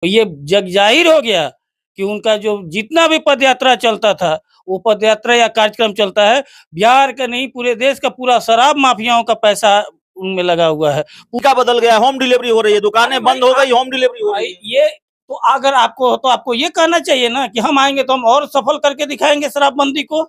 तो ये जग जाहिर हो गया कि उनका जो जितना भी पदयात्रा चलता था, वो पदयात्रा या कार्यक्रम चलता है, बिहार का नहीं पूरे देश का पूरा शराब माफियाओं का पैसा उनमें लगा हुआ है। क्या बदल गया? होम डिलीवरी हो रही है, दुकानें बंद हो गई, होम डिलीवरी हो रही है। ये तो अगर आपको ये कहना चाहिए ना कि हम आएंगे तो हम और सफल करके दिखाएंगे शराबबंदी को।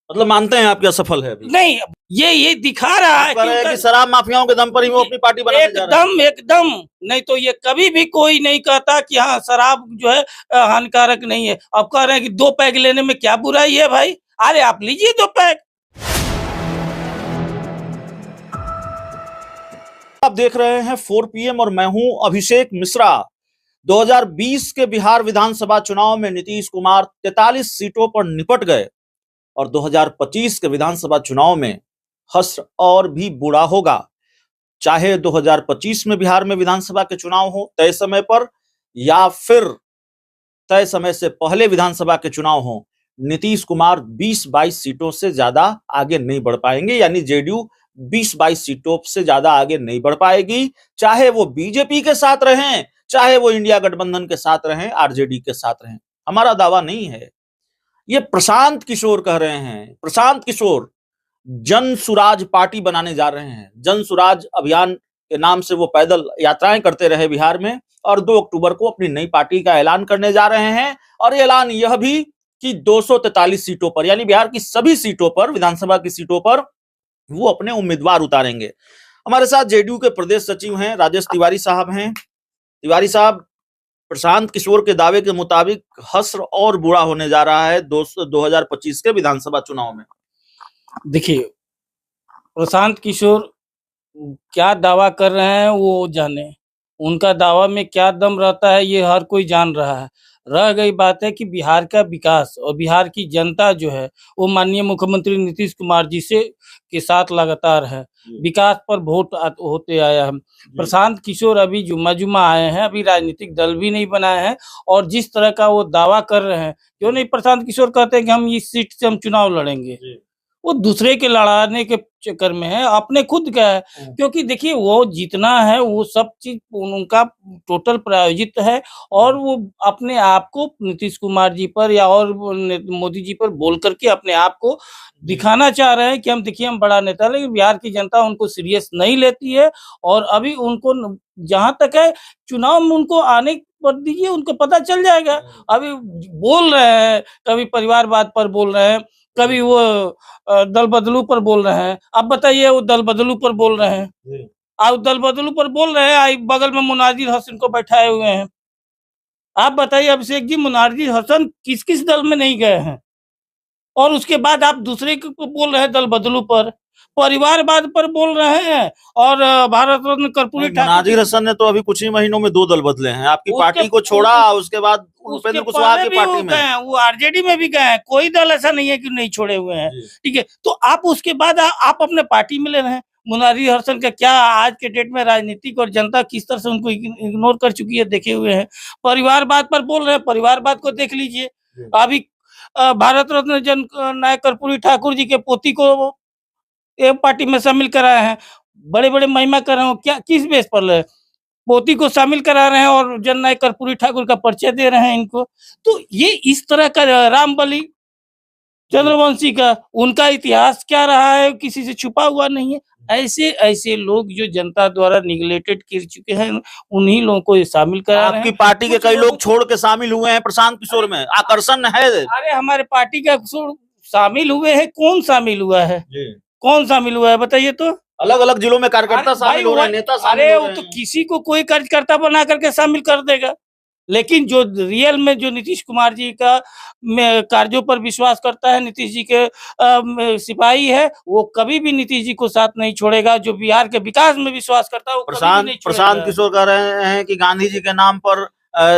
मतलब मानते हैं आप क्या सफल है अभी? नहीं, ये दिखा रहा है कि शराब माफियाओं के दम पर ही वो अपनी पार्टी बनाने जा रहे हैं। एकदम नहीं तो ये कभी भी कोई नहीं कहता कि हाँ शराब जो है हानिकारक नहीं है। अब कह रहे हैं कि 2 पैग लेने में क्या बुराई है भाई? अरे आप लीजिए 2 पैग। आप देख रहे हैं 4 PM और मैं हूं अभिषेक मिश्रा। 2020 के बिहार विधानसभा चुनाव में नीतीश कुमार 43 सीटों पर निपट गए और 2025 के विधानसभा चुनाव में हश्र और भी बुरा होगा। चाहे 2025 में बिहार में विधानसभा के चुनाव हो तय समय पर या फिर तय समय से पहले विधानसभा के चुनाव हो, नीतीश कुमार 20-22 सीटों से ज्यादा आगे नहीं बढ़ पाएंगे। यानी जेडीयू 20-22 सीटों से ज्यादा आगे नहीं बढ़ पाएगी, चाहे वो बीजेपी के साथ रहें, चाहे वो इंडिया गठबंधन के साथ रहें, आरजेडी के साथ रहें। हमारा दावा नहीं है, ये प्रशांत किशोर कह रहे हैं। प्रशांत किशोर जन सुराज पार्टी बनाने जा रहे हैं। जन सुराज अभियान के नाम से वो पैदल यात्राएं करते रहे बिहार में और 2 अक्टूबर को अपनी नई पार्टी का ऐलान करने जा रहे हैं। और ये ऐलान यह भी कि 243 सीटों पर, यानी बिहार की सभी सीटों पर, विधानसभा की सीटों पर वो अपने उम्मीदवार उतारेंगे। हमारे साथ जेडीयू के प्रदेश सचिव हैं राजेश तिवारी साहब हैं। तिवारी साहब, प्रशांत किशोर के दावे के मुताबिक हश्र और बुरा होने जा रहा है 2025 के विधानसभा चुनाव में। देखिए, प्रशांत किशोर क्या दावा कर रहे हैं वो जाने, उनका दावा में क्या दम रहता है ये हर कोई जान रहा है। रह गई बात है कि बिहार का विकास और बिहार की जनता जो है वो माननीय मुख्यमंत्री नीतीश कुमार जी से के साथ लगातार है। विकास पर वोट होते आया है। प्रशांत किशोर अभी जुम्मा आए हैं, अभी राजनीतिक दल भी नहीं बनाए हैं और जिस तरह का वो दावा कर रहे हैं, क्यों नहीं प्रशांत किशोर कहते हैं कि हम इस सीट से हम चुनाव लड़ेंगे। वो दूसरे के लड़ाने के चक्कर में है, अपने खुद का है। क्योंकि देखिए वो जितना है वो सब चीज उनका टोटल प्रायोजित है और वो अपने आप को नीतीश कुमार जी पर या और मोदी जी पर बोल करके अपने आप को दिखाना चाह रहे हैं कि हम देखिए हम बड़ा नेता। लेकिन बिहार की जनता उनको सीरियस नहीं लेती है और अभी उनको जहां तक है चुनाव में उनको आने पर दीजिए, उनको पता चल जाएगा। अभी बोल रहे हैं, कभी परिवारवाद पर बोल रहे हैं, कभी वो दल बदलू पर बोल रहे हैं। अब बताइए वो दल बदलू पर बोल रहे हैं, आप दल बदलू पर बोल रहे हैं, बगल में मुनाजिर हसन को बैठाए हुए हैं। आप बताइए अभिषेक जी, मुनाजिर हसन किस किस दल में नहीं गए हैं और उसके बाद आप दूसरे को बोल रहे हैं दल बदलू पर, परिवारवाद पर बोल रहे हैं और भारत रत्न कर्पूरी ठाकुर। मुनाजिर हसन ने तो अभी कुछ ही महीनों में 2 दल बदले हैं, आपकी पार्टी को छोड़ा, उसके बाद उपेंद्र कुशवाहा की पार्टी में वो आरजेडी में भी गए हैं। कोई दल ऐसा नहीं है कि नहीं छोड़े हुए हैं, ठीक है। तो आप उसके बाद आप अपने पार्टी में ले रहे हैं। मुनाजिर हसन का क्या आज के डेट में राजनीतिक और जनता किस तरह से उनको इग्नोर कर चुकी है देखे हुए हैं। परिवारवाद पर बोल रहे हैं, परिवारवाद को देख लीजिए। अभी भारत रत्न जन नायक कर्पूरी ठाकुर जी के पोती को एक पार्टी में शामिल कराए हैं। बड़े बड़े महिमा कर रहे हो, क्या किस बेस पर पोती को शामिल करा रहे हैं और जननायक कर्पूरी ठाकुर का परिचय दे रहे हैं इनको। तो ये इस तरह का रामबली चंद्रवंशी का उनका इतिहास क्या रहा है किसी से छुपा हुआ नहीं है। ऐसे ऐसे लोग जो जनता द्वारा निगलेक्टेड कर चुके हैं, उन्हीं लोगों को शामिल करा रहे हैं। आपकी पार्टी के कई लोग छोड़ के शामिल हुए हैं प्रशांत किशोर में, आकर्षण है। अरे हमारे पार्टी का शामिल हुए हैं, कौन शामिल हुआ है, कौन शामिल हुआ है बताइए तो। अलग अलग जिलों में कार्यकर्ता शामिल हो रहे हैं, नेता शामिल हो रहे हैं। तो किसी को कोई कार्यकर्ता बना करके शामिल कर देगा, लेकिन जो रियल में जो नीतीश कुमार जी का कार्यों पर विश्वास करता है, नीतीश जी के सिपाही है, वो कभी भी नीतीश जी को साथ नहीं छोड़ेगा। जो बिहार के विकास में विश्वास करता है वो प्रशांत किशोर कह रहे हैं कि गांधी जी के नाम पर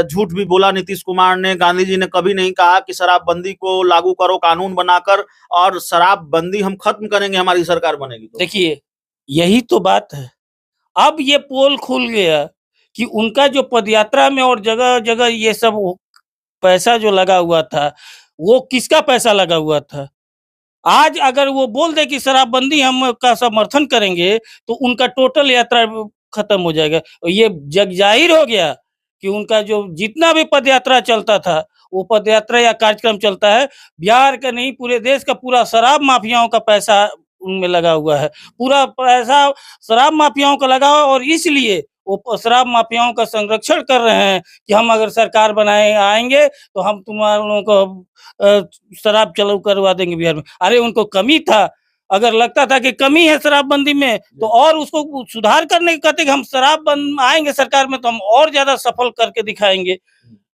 झूठ भी बोला नीतीश कुमार ने। गांधी जी ने कभी नहीं कहा कि शराबबंदी को लागू करो कानून बनाकर और शराबबंदी हम खत्म करेंगे हमारी सरकार बनेगी तो। देखिए यही तो बात है। अब ये पोल खुल गया कि उनका जो पदयात्रा में और जगह जगह ये सब पैसा जो लगा हुआ था, वो किसका पैसा लगा हुआ था। आज अगर वो बोल दे कि शराबबंदी हम का समर्थन करेंगे तो उनका टोटल यात्रा खत्म हो जाएगा। ये जग जाहिर हो गया कि उनका जो जितना भी पदयात्रा चलता था, वो पदयात्रा या कार्यक्रम चलता है, बिहार का नहीं पूरे देश का पूरा शराब माफियाओं का पैसा उनमें लगा हुआ है। पूरा पैसा शराब माफियाओं का लगा हुआ है और इसलिए वो शराब माफियाओं का संरक्षण कर रहे हैं कि हम अगर सरकार बनाए आएंगे तो हम तुम्हारे को शराब चालू करवा देंगे बिहार में। अरे उनको कमी था, अगर लगता था कि कमी है शराबबंदी में तो और उसको सुधार करने के कहते कि हम शराब बंद आएंगे सरकार में तो हम और ज्यादा सफल करके दिखाएंगे,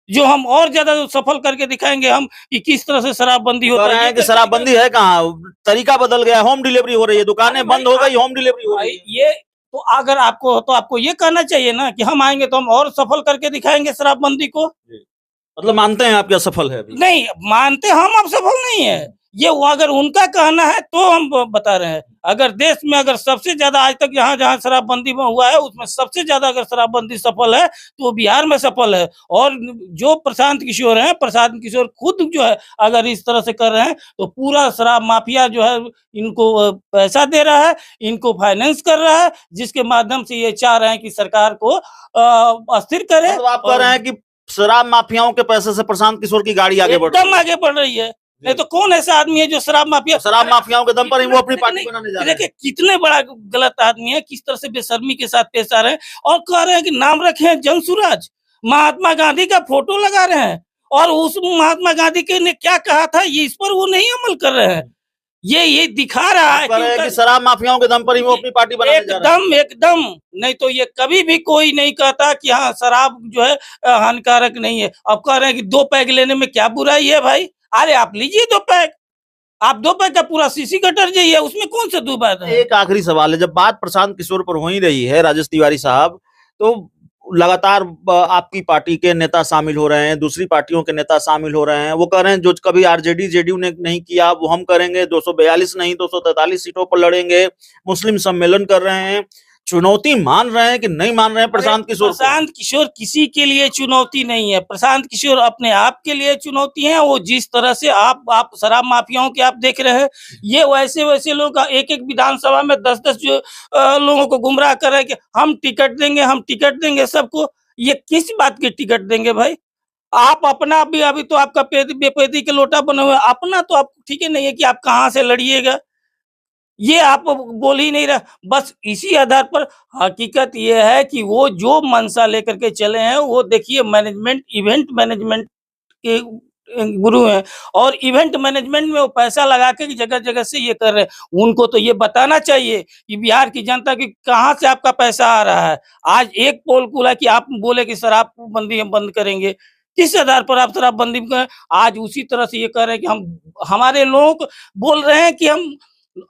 जो हम और ज्यादा सफल करके दिखाएंगे हम कि किस तरह से शराबबंदी होता है। कि शराबबंदी है कहाँ, तरीका बदल गया, होम डिलीवरी हो रही है, दुकानें बंद हो गई, होम डिलीवरी हो रही है। ये तो अगर आपको ये कहना चाहिए ना कि हम आएंगे तो हम और सफल करके दिखाएंगे शराबबंदी को। मतलब मानते हैं आप क्या सफल है अभी? नहीं मानते हम, अब सफल नहीं है ये, वो अगर उनका कहना है तो हम बता रहे हैं। अगर देश में अगर सबसे ज्यादा आज तक जहाँ जहाँ शराबबंदी में हुआ है उसमें सबसे ज्यादा अगर शराबबंदी सफल है तो बिहार में सफल है। और जो प्रशांत किशोर हैं, प्रशांत किशोर खुद जो है अगर इस तरह से कर रहे हैं तो पूरा शराब माफिया जो है इनको पैसा दे रहा है, इनको फाइनेंस कर रहा है, जिसके माध्यम से ये चाह रहे हैं कि सरकार को अस्थिर करे। मतलब आप कह रहे हैं कि शराब माफियाओं के पैसे से प्रशांत किशोर की गाड़ी आगे बढ़ रही है? एकदम आगे बढ़ रही है। नहीं तो कौन ऐसा आदमी है जो शराब माफियाओं के दम पर ही वो अपनी पार्टी बनाने जा रहे हैं। देखिए कितने बड़ा गलत आदमी है, किस तरह से बेशर्मी के साथ पेश आ रहे हैं और कह रहे हैं कि नाम रखे हैं जनसुराज, महात्मा गांधी का फोटो लगा रहे हैं और उस महात्मा गांधी के ने क्या कहा था ये इस पर वो नहीं अमल कर रहे हैं। ये दिखा रहा है कि शराब माफियाओं के दम पर ही वो अपनी पार्टी बनाने जा रहे हैं। एकदम नहीं तो ये कभी भी कोई नहीं कहता कि हाँ शराब जो है हानिकारक नहीं है। अब कह रहे हैं कि 2 पैग लेने में क्या बुराई है भाई? अरे आप लीजिए 2 पैग, आप 2 पैग का पूरा शीशी कटर जाइए, उसमें कौन सा 2 बात है। एक आखिरी सवाल है, जब बात प्रशांत किशोर पर हो ही रही है राजेश तिवारी साहब, तो लगातार आपकी पार्टी के नेता शामिल हो रहे हैं, दूसरी पार्टियों के नेता शामिल हो रहे हैं, वो कह रहे हैं जो कभी आरजेडी जेडीयू ने नहीं किया वो हम करेंगे, 242 नहीं 243 सीटों पर लड़ेंगे, मुस्लिम सम्मेलन कर रहे हैं, चुनौती मान रहे हैं कि नहीं मान रहे हैं प्रशांत किशोर? प्रशांत किशोर किसी के लिए चुनौती नहीं है, प्रशांत किशोर अपने आप के लिए चुनौती है। वो जिस तरह से आप शराब माफियाओं के आप देख रहे हैं, ये वैसे लोग एक विधानसभा में 10 जो लोगों को गुमराह कर रहे हैं कि हम टिकट देंगे सबको। ये किस बात की टिकट देंगे भाई? आप अपना भी अभी तो आपका बेपेदी के लोटा बने हुए, अपना तो आप ठीक है नहीं है कि आप कहाँ से लड़िएगा, ये आप बोल ही नहीं रहा। बस इसी आधार पर हकीकत ये है कि वो जो मंशा लेकर के चले हैं वो देखिए मैनेजमेंट, इवेंट मैनेजमेंट के गुरु हैं और इवेंट मैनेजमेंट में वो पैसा लगा के जगह से ये कर रहे हैं। उनको तो ये बताना चाहिए कि बिहार की जनता की कहाँ से आपका पैसा आ रहा है। आज एक पोल खुला कि आप बोले कि शराबबंदी हम बंद करेंगे, किस आधार पर आप शराबबंदी करें? आज उसी तरह से ये कह रहे हैं कि हम हमारे लोग बोल रहे हैं कि हम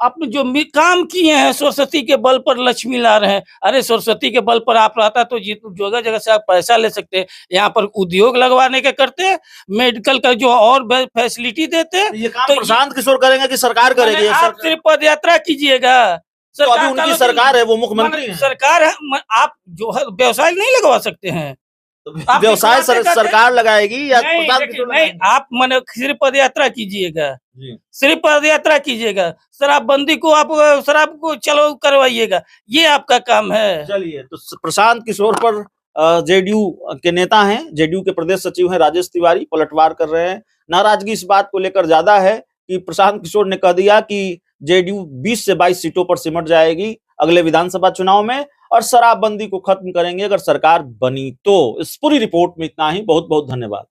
अपने जो काम किए हैं सरस्वती के बल पर लक्ष्मी ला रहे हैं। अरे सरस्वती के बल पर आप रहता तो जगह जगह से आप पैसा ले सकते हैं, यहाँ पर उद्योग लगवाने के करते, मेडिकल का जो और फैसिलिटी देते। ये काम तो प्रशांत किशोर करेंगे कि सरकार करेगी? आप सिर्फ पद यात्रा कीजिएगा, तो अभी उनकी सरकार है, वो मुख्यमंत्री है। सरकार है, आप जो है व्यवसाय नहीं लगवा सकते हैं, व्यवसाय सरकार लगाएगी या नहीं? आप मैंने सिर्फ पद यात्रा कीजिएगा, सिर्फ पद यात्रा कीजिएगा, शराबबंदी को आप शराब को चलो करवाइएगा, ये आपका काम है। चलिए, तो प्रशांत किशोर पर जेडीयू के नेता हैं, जेडीयू के प्रदेश सचिव हैं राजेश तिवारी, पलटवार कर रहे हैं। नाराजगी इस बात को लेकर ज्यादा है कि प्रशांत किशोर ने कह दिया कि जेडीयू 20 से 22 सीटों पर सिमट जाएगी अगले विधानसभा चुनाव में और शराबबंदी को खत्म करेंगे अगर सरकार बनी तो। इस पूरी रिपोर्ट में इतना ही, बहुत बहुत धन्यवाद।